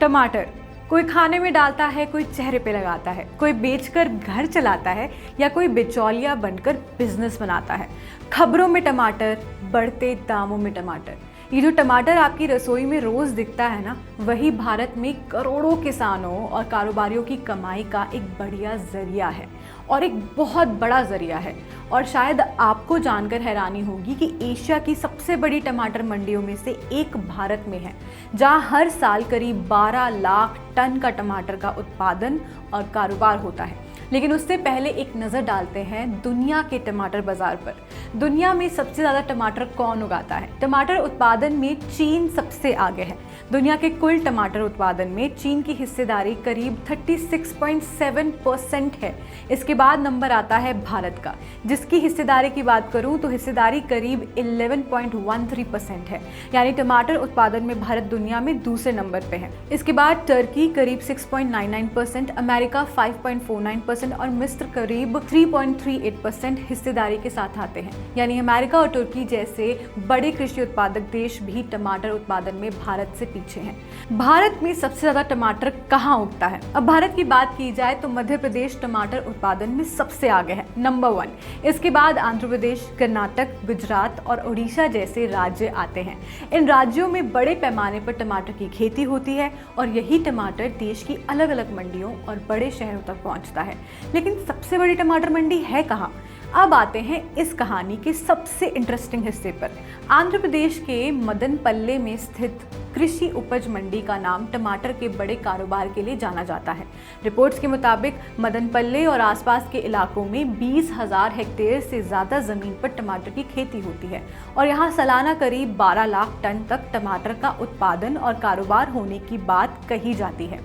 टमाटर कोई खाने में डालता है, कोई चेहरे पे लगाता है, कोई बेचकर घर चलाता है या कोई बिचौलिया बनकर बिजनेस बनाता है। खबरों में टमाटर, बढ़ते दामों में टमाटर। ये जो टमाटर आपकी रसोई में रोज दिखता है ना, वही भारत में करोड़ों किसानों और कारोबारियों की कमाई का एक बढ़िया जरिया है और एक बहुत बड़ा जरिया है। और शायद आपको जानकर हैरानी होगी कि एशिया की सबसे बड़ी टमाटर मंडियों में से एक भारत में है, जहां हर साल करीब 12 लाख टन का टमाटर का उत्पादन और कारोबार होता है। लेकिन उससे पहले एक नज़र डालते हैं दुनिया के टमाटर बाजार पर। दुनिया में सबसे ज़्यादा टमाटर कौन उगाता है? टमाटर उत्पादन में चीन सबसे आगे है। दुनिया के कुल टमाटर उत्पादन में चीन की हिस्सेदारी करीब 36.7% है। इसके बाद नंबर आता है भारत का, जिसकी हिस्सेदारी की बात करूं तो हिस्सेदारी करीब 11.13% है। यानी टमाटर उत्पादन में भारत दुनिया में दूसरे नंबर पे है। इसके बाद टर्की करीब 6.99%, अमेरिका 5.49% और मिस्र करीब 3.38% हिस्सेदारी के साथ आते हैं। यानी अमेरिका और तुर्की जैसे बड़े कृषि उत्पादक देश भी टमाटर उत्पादन में भारत से पीछे हैं। भारत में सबसे ज्यादा टमाटर कहाँ उगता है? अब भारत की बात की जाए तो मध्य प्रदेश टमाटर उत्पादन में सबसे आगे है, नंबर 1। इसके बाद आंध्र प्रदेश, कर्नाटक, गुजरात और उड़ीसा जैसे राज्य आते हैं। इन राज्यों में बड़े पैमाने पर टमाटर की खेती होती है और यही टमाटर देश की अलग अलग मंडियों और बड़े शहरों तक पहुंचता है। लेकिन सबसे बड़ी टमाटर मंडी है कहाँ? अब आते हैं इस कहानी के सबसे इंटरेस्टिंग हिस्से पर। आंध्र प्रदेश के मदनपल्ले में स्थित कृषि उपज मंडी का नाम टमाटर के बड़े कारोबार के लिए जाना जाता है। रिपोर्ट्स के मुताबिक मदनपल्ले और आसपास के इलाकों में 20,000 हेक्टेयर से ज़्यादा ज़मीन पर टमाटर की खेती होती है और यहाँ सालाना करीब 12 लाख टन तक टमाटर का उत्पादन और कारोबार होने की बात कही जाती है।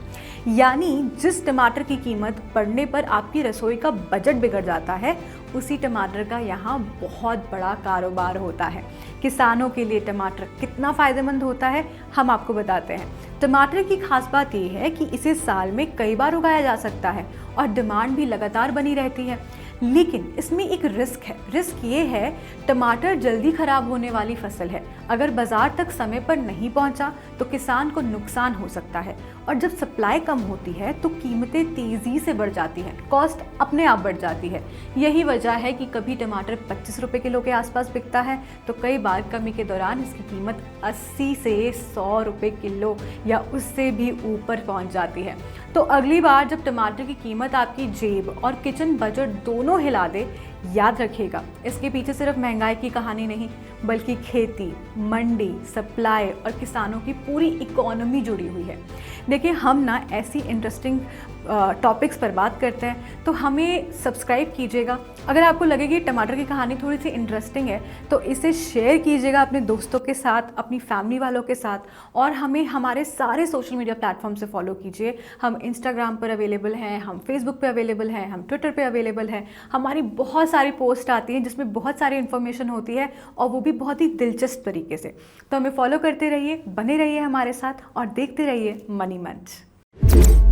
यानी जिस टमाटर की कीमत बढ़ने पर आपकी रसोई का बजट बिगड़ जाता है, उसी टमाटर का यहाँ बहुत बड़ा कारोबार होता है। किसानों के लिए टमाटर कितना फ़ायदेमंद होता है, हम आपको बताते हैं। टमाटर की खास बात यह है कि इसे साल में कई बार उगाया जा सकता है और डिमांड भी लगातार बनी रहती है। लेकिन इसमें एक रिस्क है। रिस्क ये है, टमाटर जल्दी खराब होने वाली फसल है। अगर बाजार तक समय पर नहीं पहुंचा तो किसान को नुकसान हो सकता है और जब सप्लाई कम होती है तो कीमतें तेज़ी से बढ़ जाती हैं, कॉस्ट अपने आप बढ़ जाती है। यही वजह है कि कभी टमाटर 25 रुपये किलो के आसपास बिकता है तो कई बार कमी के दौरान इसकी कीमत 80 से 100 रुपये किलो या उससे भी ऊपर पहुंच जाती है। तो अगली बार जब टमाटर की कीमत आपकी जेब और किचन बजट दोनों हिला दे, याद रखिएगा इसके पीछे सिर्फ महंगाई की कहानी नहीं, बल्कि खेती, मंडी, सप्लाई और किसानों की पूरी इकोनॉमी जुड़ी हुई है। देखिए, हम ना ऐसी इंटरेस्टिंग टॉपिक्स पर बात करते हैं, तो हमें सब्सक्राइब कीजिएगा। अगर आपको लगे कि टमाटर की कहानी थोड़ी सी इंटरेस्टिंग है तो इसे शेयर कीजिएगा अपने दोस्तों के साथ, अपनी फैमिली वालों के साथ, और हमें हमारे सारे सोशल मीडिया प्लेटफॉर्म से फॉलो कीजिए। हम इंस्टाग्राम पर अवेलेबल हैं, हम फेसबुक पे अवेलेबल हैं, हम ट्विटर पे अवेलेबल हैं। हमारी बहुत सारी पोस्ट आती हैं जिसमें बहुत सारी इन्फॉर्मेशन होती है और वो भी बहुत ही दिलचस्प तरीके से। तो हमें फॉलो करते रहिए, बने रहिए हमारे साथ और देखते रहिए मनी मंच।